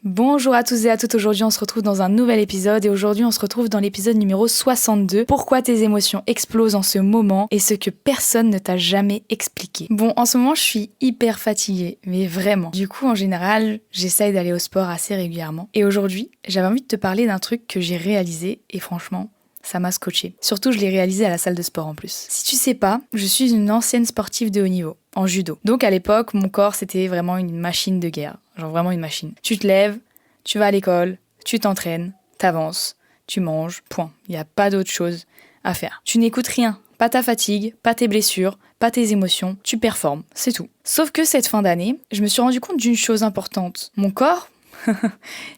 Bonjour à tous et à toutes, aujourd'hui on se retrouve dans un nouvel épisode et aujourd'hui on se retrouve dans l'épisode numéro 62. Pourquoi tes émotions explosent en ce moment et ce que personne ne t'a jamais expliqué. Bon, en ce moment je suis hyper fatiguée, mais vraiment. Du coup en général, j'essaye d'aller au sport assez régulièrement. Et aujourd'hui, j'avais envie de te parler d'un truc que j'ai réalisé et franchement, ça m'a scotché. Surtout je l'ai réalisé à la salle de sport en plus. Si tu sais pas, je suis une ancienne sportive de haut niveau. En judo. Donc à l'époque, mon corps c'était vraiment une machine de guerre. Genre vraiment une machine. Tu te lèves, tu vas à l'école, tu t'entraînes, t'avances, tu manges, point. Il n'y a pas d'autre chose à faire. Tu n'écoutes rien. Pas ta fatigue, pas tes blessures, pas tes émotions. Tu performes, c'est tout. Sauf que cette fin d'année, je me suis rendu compte d'une chose importante. Mon corps,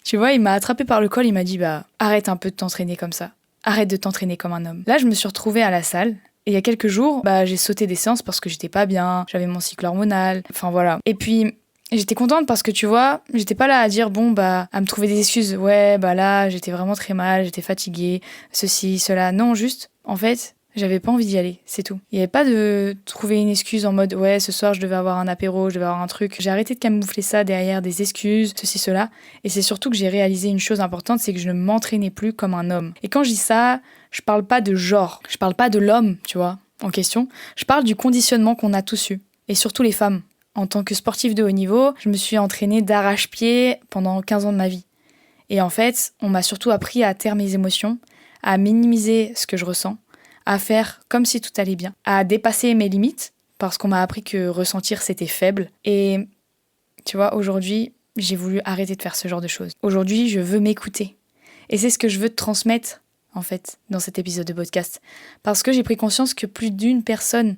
tu vois, il m'a attrapé par le col, il m'a dit arrête un peu de t'entraîner comme ça. Arrête de t'entraîner comme un homme. Là, je me suis retrouvée à la salle. Et il y a quelques jours, j'ai sauté des séances parce que j'étais pas bien, j'avais mon cycle hormonal, enfin voilà. Et puis, j'étais contente parce que tu vois, j'étais pas là à dire à me trouver des excuses. Ouais, là, j'étais vraiment très mal, j'étais fatiguée, ceci, cela. Non, juste, en fait, j'avais pas envie d'y aller, c'est tout. Il y avait pas de trouver une excuse en mode ouais, ce soir je devais avoir un apéro, je devais avoir un truc. J'ai arrêté de camoufler ça derrière des excuses, ceci, cela. Et c'est surtout que j'ai réalisé une chose importante, c'est que je ne m'entraînais plus comme un homme. Et quand je dis ça, je parle pas de genre, je parle pas de l'homme, tu vois, en question. Je parle du conditionnement qu'on a tous eu. Et surtout les femmes. En tant que sportive de haut niveau, je me suis entraînée d'arrache-pied pendant 15 ans de ma vie. Et en fait, on m'a surtout appris à taire mes émotions, à minimiser ce que je ressens, à faire comme si tout allait bien, à dépasser mes limites, parce qu'on m'a appris que ressentir c'était faible. Et tu vois, aujourd'hui, j'ai voulu arrêter de faire ce genre de choses. Aujourd'hui, je veux m'écouter. Et c'est ce que je veux te transmettre, en fait, dans cet épisode de podcast. Parce que j'ai pris conscience que plus d'une personne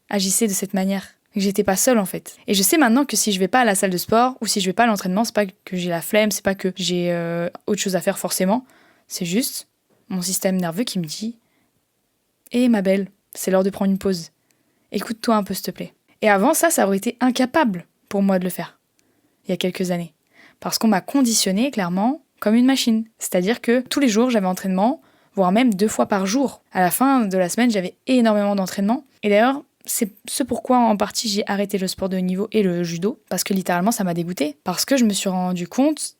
agissait de cette manière. Que j'étais pas seule, en fait. Et je sais maintenant que si je vais pas à la salle de sport, ou si je vais pas à l'entraînement, c'est pas que j'ai la flemme, c'est pas que j'ai autre chose à faire forcément. C'est juste mon système nerveux qui me dit « Hé, ma belle, c'est l'heure de prendre une pause. Écoute-toi un peu, s'il te plaît. » Et avant ça aurait été incapable pour moi de le faire. Il y a quelques années. Parce qu'on m'a conditionné, clairement, comme une machine. C'est-à-dire que tous les jours, j'avais entraînement, voire même 2 fois par jour. À la fin de la semaine, j'avais énormément d'entraînement. Et d'ailleurs, c'est ce pourquoi, en partie, j'ai arrêté le sport de haut niveau et le judo. Parce que littéralement, ça m'a dégoûtée. Parce que je me suis rendu compte,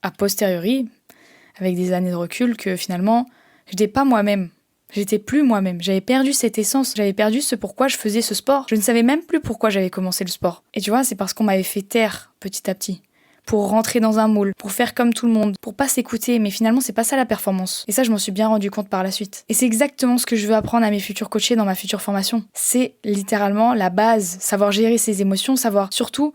a posteriori, avec des années de recul, que finalement, j'étais pas moi-même. J'étais plus moi-même. J'avais perdu cette essence. J'avais perdu ce pourquoi je faisais ce sport. Je ne savais même plus pourquoi j'avais commencé le sport. Et tu vois, c'est parce qu'on m'avait fait taire petit à petit. Pour rentrer dans un moule, pour faire comme tout le monde, pour pas s'écouter, mais finalement c'est pas ça la performance. Et ça je m'en suis bien rendu compte par la suite. Et c'est exactement ce que je veux apprendre à mes futurs coachés dans ma future formation. C'est littéralement la base, savoir gérer ses émotions, savoir surtout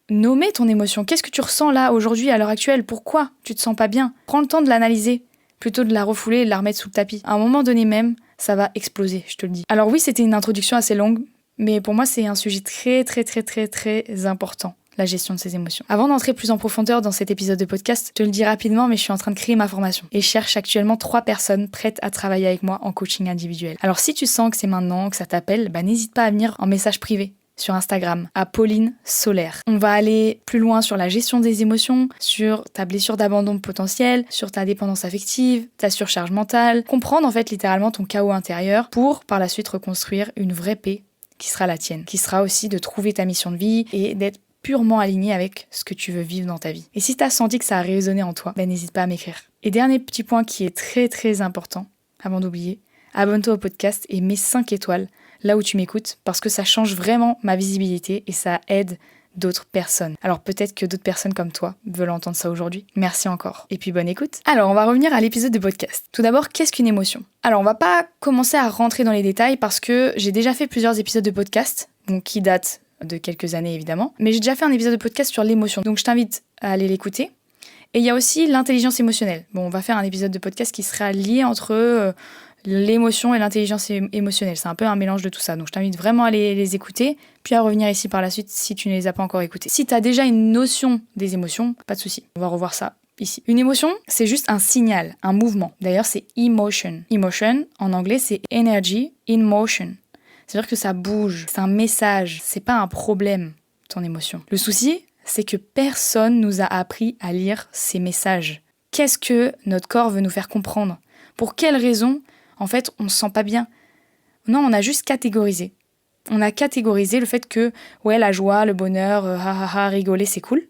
nommer ton émotion. Qu'est-ce que tu ressens là aujourd'hui, à l'heure actuelle? Pourquoi tu te sens pas bien? Prends le temps de l'analyser, plutôt de la refouler et de la remettre sous le tapis. À un moment donné même, ça va exploser, je te le dis. Alors oui, c'était une introduction assez longue, mais pour moi c'est un sujet très très très très très important. La gestion de ses émotions. Avant d'entrer plus en profondeur dans cet épisode de podcast, je te le dis rapidement, mais je suis en train de créer ma formation et je cherche actuellement 3 personnes prêtes à travailler avec moi en coaching individuel. Alors si tu sens que c'est maintenant, que ça t'appelle, n'hésite pas à venir en message privé sur Instagram, à Pauline Solaire. On va aller plus loin sur la gestion des émotions, sur ta blessure d'abandon potentiel, sur ta dépendance affective, ta surcharge mentale, comprendre en fait littéralement ton chaos intérieur pour par la suite reconstruire une vraie paix qui sera la tienne, qui sera aussi de trouver ta mission de vie et d'être purement aligné avec ce que tu veux vivre dans ta vie. Et si tu as senti que ça a résonné en toi, n'hésite pas à m'écrire. Et dernier petit point qui est très très important, avant d'oublier, abonne-toi au podcast et mets 5 étoiles là où tu m'écoutes, parce que ça change vraiment ma visibilité et ça aide d'autres personnes. Alors peut-être que d'autres personnes comme toi veulent entendre ça aujourd'hui. Merci encore. Et puis bonne écoute. Alors on va revenir à l'épisode de podcast. Tout d'abord, qu'est-ce qu'une émotion? Alors on va pas commencer à rentrer dans les détails parce que j'ai déjà fait plusieurs épisodes de podcast, donc qui datent de quelques années évidemment, mais j'ai déjà fait un épisode de podcast sur l'émotion, donc je t'invite à aller l'écouter. Et il y a aussi l'intelligence émotionnelle. Bon, on va faire un épisode de podcast qui sera lié entre l'émotion et l'intelligence émotionnelle. C'est un peu un mélange de tout ça, donc je t'invite vraiment à les écouter, puis à revenir ici par la suite si tu ne les as pas encore écoutés. Si tu as déjà une notion des émotions, pas de souci, on va revoir ça ici. Une émotion, c'est juste un signal, un mouvement. D'ailleurs, c'est emotion. Emotion, en anglais, c'est energy in motion. C'est-à-dire que ça bouge, c'est un message, c'est pas un problème, ton émotion. Le souci, c'est que personne nous a appris à lire ces messages. Qu'est-ce que notre corps veut nous faire comprendre? Pour quelles raisons, en fait, on se sent pas bien? Non, on a juste catégorisé. On a catégorisé le fait que, ouais, la joie, le bonheur, rigoler, c'est cool.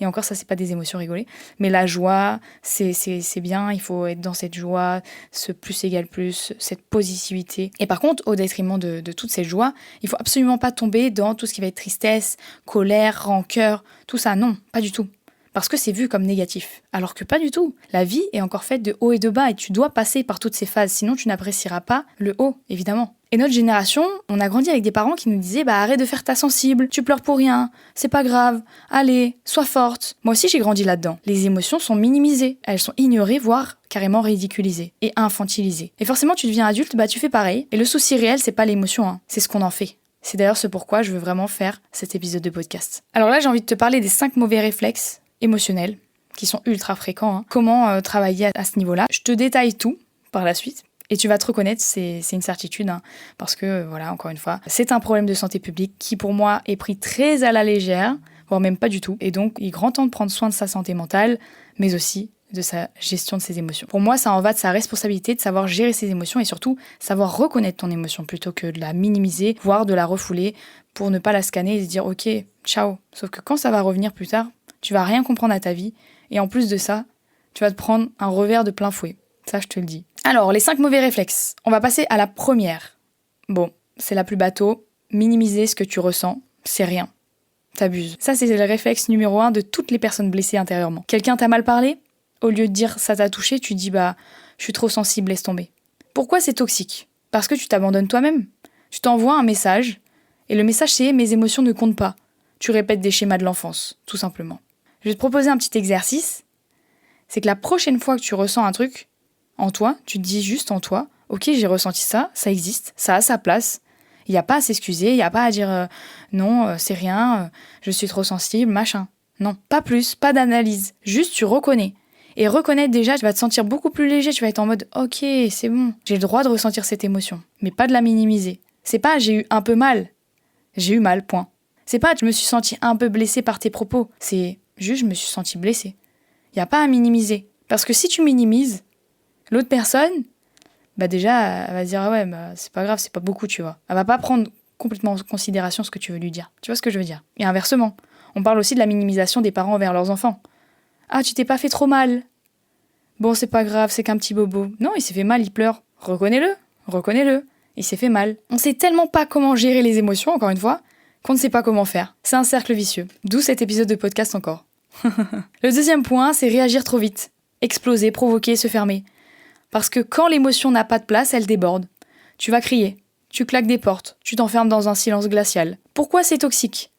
Et encore, ça, c'est pas des émotions rigolées. Mais la joie, c'est bien, il faut être dans cette joie, ce plus égale plus, cette positivité. Et par contre, au détriment de toute cette joie, il faut absolument pas tomber dans tout ce qui va être tristesse, colère, rancœur, tout ça. Non, pas du tout. Parce que c'est vu comme négatif. Alors que pas du tout. La vie est encore faite de haut et de bas et tu dois passer par toutes ces phases, sinon tu n'apprécieras pas le haut, évidemment. Et notre génération, on a grandi avec des parents qui nous disaient arrête de faire ta sensible, tu pleures pour rien, c'est pas grave, allez, sois forte. Moi aussi j'ai grandi là-dedans. Les émotions sont minimisées, elles sont ignorées, voire carrément ridiculisées et infantilisées. Et forcément tu deviens adulte, tu fais pareil. Et le souci réel, c'est pas l'émotion, c'est ce qu'on en fait. C'est d'ailleurs ce pourquoi je veux vraiment faire cet épisode de podcast. Alors là j'ai envie de te parler des 5 mauvais réflexes émotionnels, qui sont ultra fréquents. Comment travailler à ce niveau-là. Je te détaille tout par la suite. Et tu vas te reconnaître, c'est une certitude, parce que, voilà, encore une fois, c'est un problème de santé publique qui, pour moi, est pris très à la légère, voire même pas du tout. Et donc, il est grand temps de prendre soin de sa santé mentale, mais aussi de sa gestion de ses émotions. Pour moi, ça en va de sa responsabilité de savoir gérer ses émotions et surtout savoir reconnaître ton émotion plutôt que de la minimiser, voire de la refouler pour ne pas la scanner et se dire « Ok, ciao ». Sauf que quand ça va revenir plus tard, tu vas rien comprendre à ta vie et en plus de ça, tu vas te prendre un revers de plein fouet. Ça, je te le dis. Alors, les 5 mauvais réflexes. On va passer à la première. Bon, c'est la plus bateau. Minimiser ce que tu ressens, c'est rien. T'abuses. Ça, c'est le réflexe numéro 1 de toutes les personnes blessées intérieurement. Quelqu'un t'a mal parlé ? Au lieu de dire ça t'a touché, tu dis je suis trop sensible, laisse tomber. Pourquoi c'est toxique ? Parce que tu t'abandonnes toi-même. Tu t'envoies un message et le message c'est mes émotions ne comptent pas. Tu répètes des schémas de l'enfance, tout simplement. Je vais te proposer un petit exercice. C'est que la prochaine fois que tu ressens un truc en toi, tu te dis juste en toi, ok, j'ai ressenti ça, ça existe, ça a sa place. Il n'y a pas à s'excuser, il n'y a pas à dire non, c'est rien, je suis trop sensible, machin. Non, pas plus, pas d'analyse. Juste tu reconnais. Et reconnaître déjà, tu vas te sentir beaucoup plus léger, tu vas être en mode ok, c'est bon, j'ai le droit de ressentir cette émotion, mais pas de la minimiser. C'est pas j'ai eu un peu mal, j'ai eu mal, point. C'est pas je me suis sentie un peu blessée par tes propos, c'est juste je me suis sentie blessée. Il n'y a pas à minimiser. Parce que si tu minimises, l'autre personne, déjà, elle va dire, c'est pas grave, c'est pas beaucoup, tu vois. Elle va pas prendre complètement en considération ce que tu veux lui dire. Tu vois ce que je veux dire ? Et inversement, on parle aussi de la minimisation des parents envers leurs enfants. Ah, tu t'es pas fait trop mal. Bon, c'est pas grave, c'est qu'un petit bobo. Non, il s'est fait mal, il pleure. Reconnais-le. Il s'est fait mal. On sait tellement pas comment gérer les émotions, encore une fois, qu'on ne sait pas comment faire. C'est un cercle vicieux. D'où cet épisode de podcast encore. Le deuxième point, c'est réagir trop vite. Exploser, provoquer, se fermer. Parce que quand l'émotion n'a pas de place, elle déborde. Tu vas crier, tu claques des portes, tu t'enfermes dans un silence glacial. Pourquoi c'est toxique ?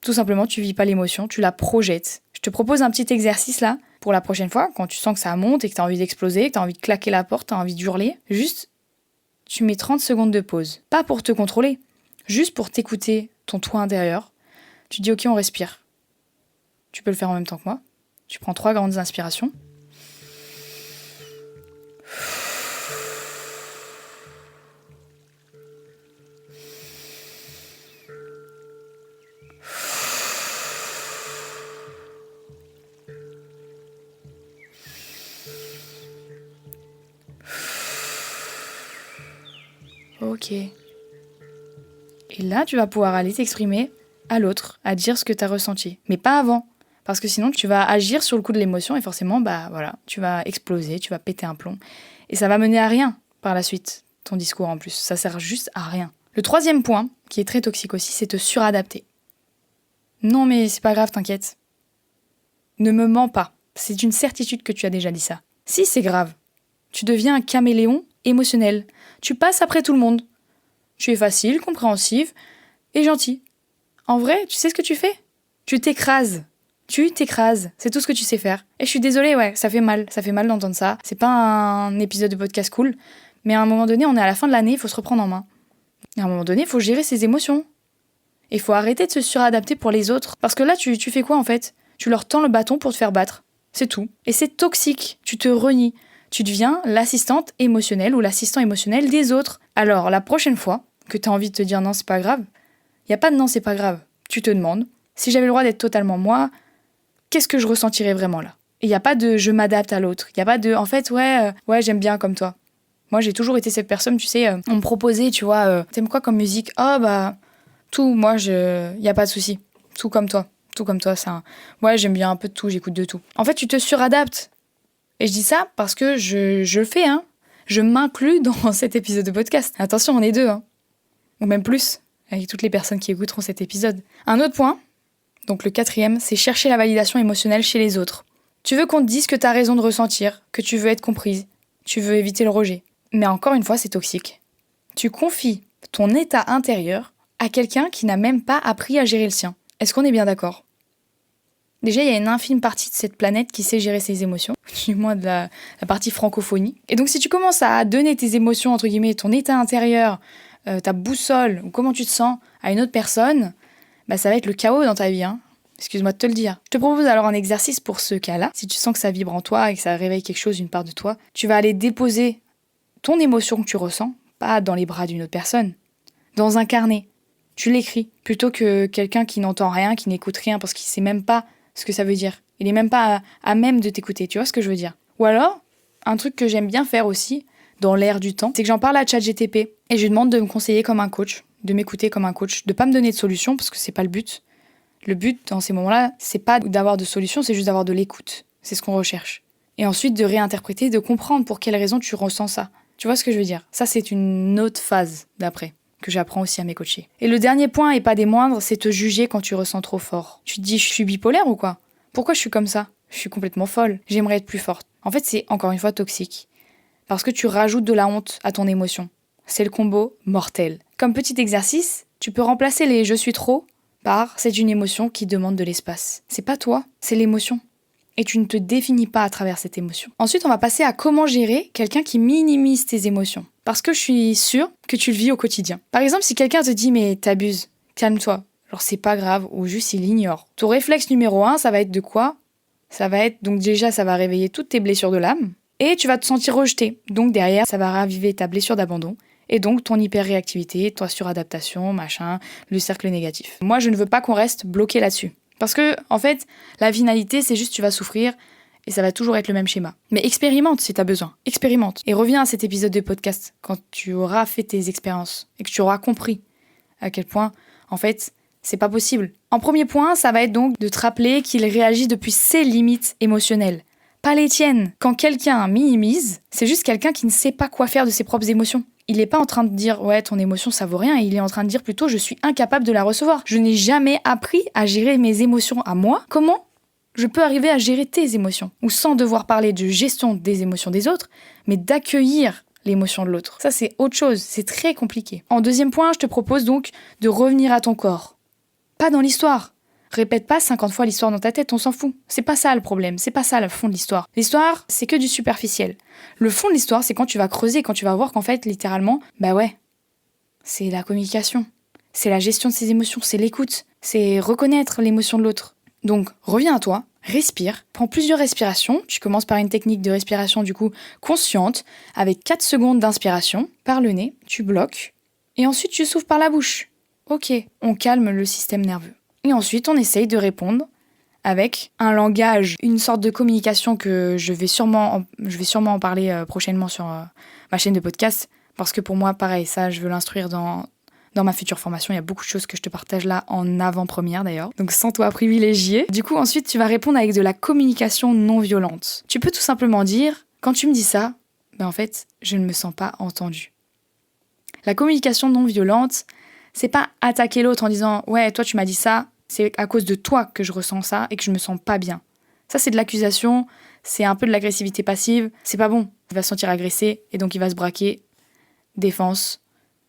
Tout simplement, tu vis pas l'émotion, tu la projettes. Je te propose un petit exercice là, pour la prochaine fois, quand tu sens que ça monte et que tu as envie d'exploser, que tu as envie de claquer la porte, tu as envie d'hurler. Juste, tu mets 30 secondes de pause. Pas pour te contrôler, juste pour t'écouter ton toi intérieur. Tu dis ok, on respire. Tu peux le faire en même temps que moi. Tu prends 3 grandes inspirations. Ok. Et là, tu vas pouvoir aller t'exprimer à l'autre, à dire ce que tu as ressenti. Mais pas avant. Parce que sinon, tu vas agir sur le coup de l'émotion et forcément, tu vas exploser, tu vas péter un plomb. Et ça va mener à rien par la suite, ton discours en plus. Ça sert juste à rien. Le troisième point, qui est très toxique aussi, c'est te suradapter. Non mais c'est pas grave, t'inquiète. Ne me mens pas. C'est une certitude que tu as déjà dit ça. Si c'est grave, tu deviens un caméléon émotionnel. Tu passes après tout le monde. Tu es facile, compréhensive et gentil. En vrai, tu sais ce que tu fais ? Tu t'écrases. C'est tout ce que tu sais faire. Et je suis désolée, ça fait mal d'entendre ça. C'est pas un épisode de podcast cool, mais à un moment donné, on est à la fin de l'année, il faut se reprendre en main. Et à un moment donné, il faut gérer ses émotions. Et il faut arrêter de se suradapter pour les autres. Parce que là, tu fais quoi en fait ? Tu leur tends le bâton pour te faire battre. C'est tout. Et c'est toxique. Tu te renies. Tu deviens l'assistante émotionnelle ou l'assistant émotionnel des autres. Alors, la prochaine fois que tu as envie de te dire non, c'est pas grave, il n'y a pas de non, c'est pas grave. Tu te demandes, si j'avais le droit d'être totalement moi, qu'est-ce que je ressentirais vraiment là ? Et il n'y a pas de je m'adapte à l'autre. Il n'y a pas de en fait, j'aime bien comme toi. Moi, j'ai toujours été cette personne, tu sais, on me proposait, tu vois, t'aimes quoi comme musique ? Oh, tout, moi, il n'y a pas de souci. Tout comme toi. Tout comme toi, ça. Ouais, j'aime bien un peu de tout, j'écoute de tout. En fait, tu te suradaptes. Et je dis ça parce que je le fais, hein. Je m'inclus dans cet épisode de podcast. Attention, on est deux, hein. Ou même plus, avec toutes les personnes qui écouteront cet épisode. Un autre point, donc le 4e, c'est chercher la validation émotionnelle chez les autres. Tu veux qu'on te dise que t'as raison de ressentir, que tu veux être comprise, tu veux éviter le rejet. Mais encore une fois, c'est toxique. Tu confies ton état intérieur à quelqu'un qui n'a même pas appris à gérer le sien. Est-ce qu'on est bien d'accord ? Déjà, il y a une infime partie de cette planète qui sait gérer ses émotions, du moins de la partie francophonie. Et donc, si tu commences à donner tes émotions, entre guillemets, ton état intérieur, ta boussole, ou comment tu te sens, à une autre personne, bah, ça va être le chaos dans ta vie, hein. Excuse-moi de te le dire. Je te propose alors un exercice pour ce cas-là. Si tu sens que ça vibre en toi et que ça réveille quelque chose, une part de toi, tu vas aller déposer ton émotion que tu ressens, pas dans les bras d'une autre personne, dans un carnet. Tu l'écris, plutôt que quelqu'un qui n'entend rien, qui n'écoute rien, parce qu'il sait même pas ce que ça veut dire. Il est même pas à même de t'écouter, tu vois ce que je veux dire. Ou alors, un truc que j'aime bien faire aussi, dans l'air du temps, c'est que j'en parle à ChatGPT et je lui demande de me conseiller comme un coach, de m'écouter comme un coach, de pas me donner de solution parce que c'est pas le but. Le but, dans ces moments-là, c'est pas d'avoir de solution, c'est juste d'avoir de l'écoute. C'est ce qu'on recherche. Et ensuite, de réinterpréter, de comprendre pour quelle raison tu ressens ça. Tu vois ce que je veux dire ? Ça, c'est une autre phase d'après, que j'apprends aussi à mes coachés. Et le dernier point, et pas des moindres, c'est te juger quand tu ressens trop fort. Tu te dis, je suis bipolaire ou quoi ? Pourquoi je suis comme ça ? Je suis complètement folle. J'aimerais être plus forte. En fait, c'est encore une fois toxique. Parce que tu rajoutes de la honte à ton émotion. C'est le combo mortel. Comme petit exercice, tu peux remplacer les « je suis trop » par « c'est une émotion qui demande de l'espace ». C'est pas toi, c'est l'émotion. Et tu ne te définis pas à travers cette émotion. Ensuite, on va passer à comment gérer quelqu'un qui minimise tes émotions. Parce que je suis sûre que tu le vis au quotidien. Par exemple, si quelqu'un te dit « mais t'abuses, calme-toi », genre c'est pas grave, ou juste il ignore. Ton réflexe numéro 1, ça va être de quoi ? Ça va être, donc déjà, ça va réveiller toutes tes blessures de l'âme. Et tu vas te sentir rejeté. Donc derrière, ça va raviver ta blessure d'abandon. Et donc ton hyper-réactivité, ta suradaptation, machin, le cercle négatif. Moi, je ne veux pas qu'on reste bloqué là-dessus. Parce que, en fait, la finalité, c'est juste tu vas souffrir et ça va toujours être le même schéma. Mais expérimente si t'as besoin. Expérimente. Et reviens à cet épisode de podcast quand tu auras fait tes expériences et que tu auras compris à quel point, en fait, c'est pas possible. En premier point, ça va être donc de te rappeler qu'il réagit depuis ses limites émotionnelles. Pas les tiennes. Quand quelqu'un minimise, c'est juste quelqu'un qui ne sait pas quoi faire de ses propres émotions. Il n'est pas en train de dire « ouais, ton émotion, ça vaut rien », il est en train de dire plutôt « je suis incapable de la recevoir. Je n'ai jamais appris à gérer mes émotions à moi. Comment je peux arriver à gérer tes émotions ?» Ou sans devoir parler de gestion des émotions des autres, mais d'accueillir l'émotion de l'autre. Ça, c'est autre chose, c'est très compliqué. En deuxième point, je te propose donc de revenir à ton corps. Pas dans l'histoire. Répète pas 50 fois l'histoire dans ta tête, on s'en fout. C'est pas ça le problème, c'est pas ça le fond de l'histoire. L'histoire, c'est que du superficiel. Le fond de l'histoire, c'est quand tu vas creuser, quand tu vas voir qu'en fait, littéralement, bah ouais, c'est la communication. C'est la gestion de ses émotions, c'est l'écoute. C'est reconnaître l'émotion de l'autre. Donc, reviens à toi, respire, prends plusieurs respirations. Tu commences par une technique de respiration, du coup, consciente, avec 4 secondes d'inspiration, par le nez, tu bloques, et ensuite tu souffles par la bouche. Ok, on calme le système nerveux. Et ensuite, on essaye de répondre avec un langage, une sorte de communication que je vais sûrement en parler prochainement sur ma chaîne de podcast. Parce que pour moi, pareil, ça, je veux l'instruire dans ma future formation. Il y a beaucoup de choses que je te partage là en avant-première d'ailleurs. Donc, sens-toi privilégié. Du coup, ensuite, tu vas répondre avec de la communication non violente. Tu peux tout simplement dire, quand tu me dis ça, ben en fait, je ne me sens pas entendue. La communication non violente, c'est pas attaquer l'autre en disant « ouais, toi, tu m'as dit ça ». C'est à cause de toi que je ressens ça et que je me sens pas bien. Ça, c'est de l'accusation, c'est un peu de l'agressivité passive. C'est pas bon. Il va se sentir agressé et donc il va se braquer. Défense,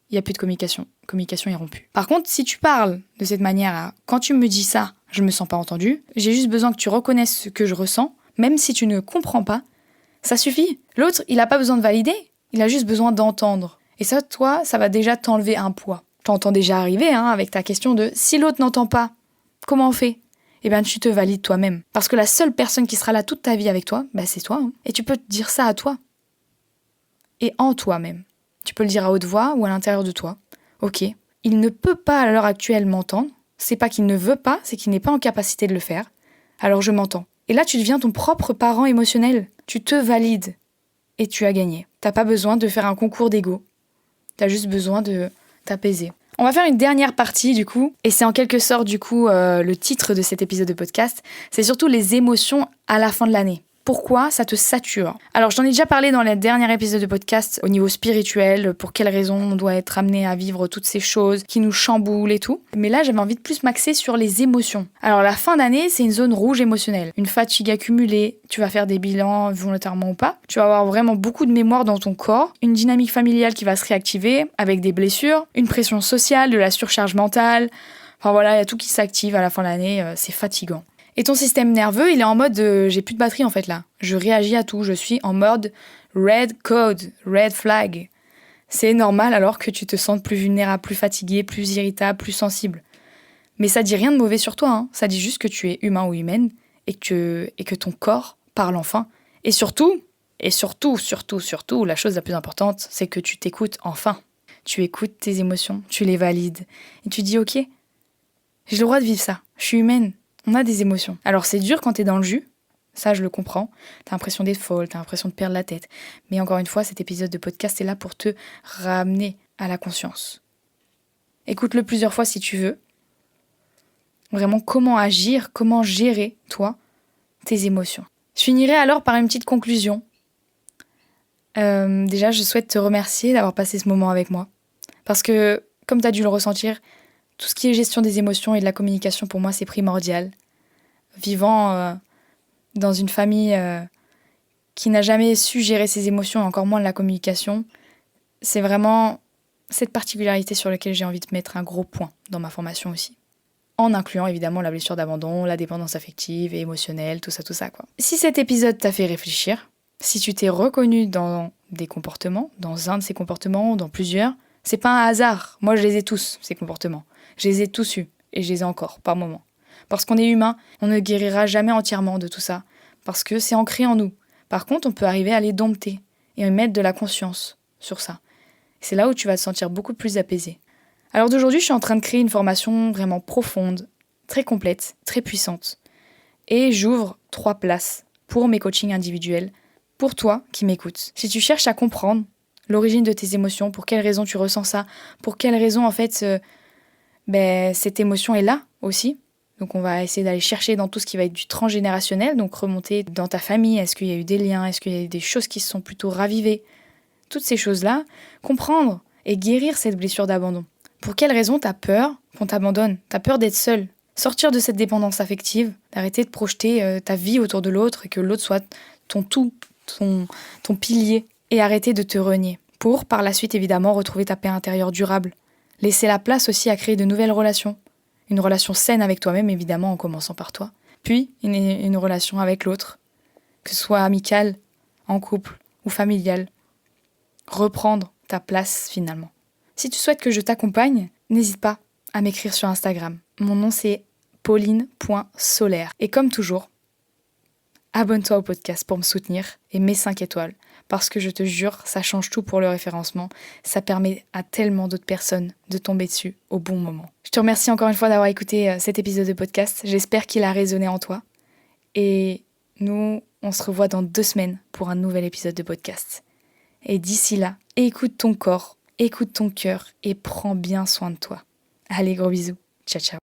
il n'y a plus de communication. Communication est rompue. Par contre, si tu parles de cette manière, quand tu me dis ça, je me sens pas entendu, j'ai juste besoin que tu reconnaisses ce que je ressens, même si tu ne comprends pas, ça suffit. L'autre, il a pas besoin de valider, il a juste besoin d'entendre. Et ça, toi, ça va déjà t'enlever un poids. T'entends déjà arriver avec ta question de « si l'autre n'entend pas », comment on fait ? Eh bien, tu te valides toi-même. Parce que la seule personne qui sera là toute ta vie avec toi, c'est toi. Et tu peux te dire ça à toi. Et en toi-même. Tu peux le dire à haute voix ou à l'intérieur de toi. Ok, il ne peut pas à l'heure actuelle m'entendre. C'est pas qu'il ne veut pas, c'est qu'il n'est pas en capacité de le faire. Alors je m'entends. Et là, tu deviens ton propre parent émotionnel. Tu te valides. Et tu as gagné. T'as pas besoin de faire un concours d'ego. T'as juste besoin de t'apaiser. On va faire une dernière partie du coup, et c'est en quelque sorte du coup le titre de cet épisode de podcast. C'est surtout les émotions à la fin de l'année. Pourquoi ça te sature? Alors, je t'en ai déjà parlé dans le dernier épisode de podcast au niveau spirituel, pour quelles raisons on doit être amené à vivre toutes ces choses qui nous chamboulent et tout. Mais là, j'avais envie de plus m'axer sur les émotions. Alors, la fin d'année, c'est une zone rouge émotionnelle. Une fatigue accumulée, tu vas faire des bilans volontairement ou pas. Tu vas avoir vraiment beaucoup de mémoire dans ton corps, une dynamique familiale qui va se réactiver avec des blessures, une pression sociale, de la surcharge mentale. Enfin voilà, il y a tout qui s'active à la fin de l'année, c'est fatigant. Et ton système nerveux, il est en mode j'ai plus de batterie en fait là. Je réagis à tout, je suis en mode red code, red flag. C'est normal alors que tu te sens plus vulnérable, plus fatigué, plus irritable, plus sensible. Mais ça dit rien de mauvais sur toi, hein. Ça dit juste que tu es humain ou humaine et que ton corps parle enfin. Et surtout, la chose la plus importante, c'est que tu t'écoutes enfin. Tu écoutes tes émotions, tu les valides. Et tu dis ok, j'ai le droit de vivre ça, je suis humaine. On a des émotions. Alors c'est dur quand t'es dans le jus, ça je le comprends. T'as l'impression d'être folle, t'as l'impression de perdre la tête. Mais encore une fois, cet épisode de podcast est là pour te ramener à la conscience. Écoute-le plusieurs fois si tu veux. Vraiment comment agir, comment gérer, toi, tes émotions. Je finirai alors par une petite conclusion. Déjà, je souhaite te remercier d'avoir passé ce moment avec moi. Parce que, comme t'as dû le ressentir, tout ce qui est gestion des émotions et de la communication, pour moi, c'est primordial. Vivant dans une famille qui n'a jamais su gérer ses émotions, et encore moins de la communication, c'est vraiment cette particularité sur laquelle j'ai envie de mettre un gros point dans ma formation aussi. En incluant évidemment la blessure d'abandon, la dépendance affective et émotionnelle, tout ça quoi. Si cet épisode t'a fait réfléchir, si tu t'es reconnu dans des comportements, dans un de ces comportements, dans plusieurs, c'est pas un hasard. Moi, je les ai tous, ces comportements. Je les ai tous eus, et je les ai encore, par moments. Parce qu'on est humain, on ne guérira jamais entièrement de tout ça, parce que c'est ancré en nous. Par contre, on peut arriver à les dompter, et à mettre de la conscience sur ça. C'est là où tu vas te sentir beaucoup plus apaisé. Alors d'aujourd'hui, je suis en train de créer une formation vraiment profonde, très complète, très puissante. Et j'ouvre 3 places pour mes coachings individuels, pour toi qui m'écoutes. Si tu cherches à comprendre l'origine de tes émotions, pour quelles raisons tu ressens ça, pour quelles raisons en fait cette émotion est là aussi. Donc on va essayer d'aller chercher dans tout ce qui va être du transgénérationnel, donc remonter dans ta famille, est-ce qu'il y a eu des liens, est-ce qu'il y a eu des choses qui se sont plutôt ravivées. Toutes ces choses-là, comprendre et guérir cette blessure d'abandon. Pour quelles raisons t'as peur qu'on t'abandonne? T'as peur d'être seule. Sortir de cette dépendance affective, d'arrêter de projeter ta vie autour de l'autre et que l'autre soit ton tout, ton pilier. Et arrêter de te renier. Pour, par la suite évidemment, retrouver ta paix intérieure durable. Laisser la place aussi à créer de nouvelles relations. Une relation saine avec toi-même, évidemment, en commençant par toi. Puis, une relation avec l'autre. Que ce soit amicale, en couple ou familiale. Reprendre ta place, finalement. Si tu souhaites que je t'accompagne, n'hésite pas à m'écrire sur Instagram. Mon nom, c'est pauline.solaire. Et comme toujours, abonne-toi au podcast pour me soutenir et mets 5 étoiles. Parce que je te jure, ça change tout pour le référencement. Ça permet à tellement d'autres personnes de tomber dessus au bon moment. Je te remercie encore une fois d'avoir écouté cet épisode de podcast. J'espère qu'il a résonné en toi. Et nous, on se revoit dans 2 semaines pour un nouvel épisode de podcast. Et d'ici là, écoute ton corps, écoute ton cœur et prends bien soin de toi. Allez, gros bisous. Ciao, ciao.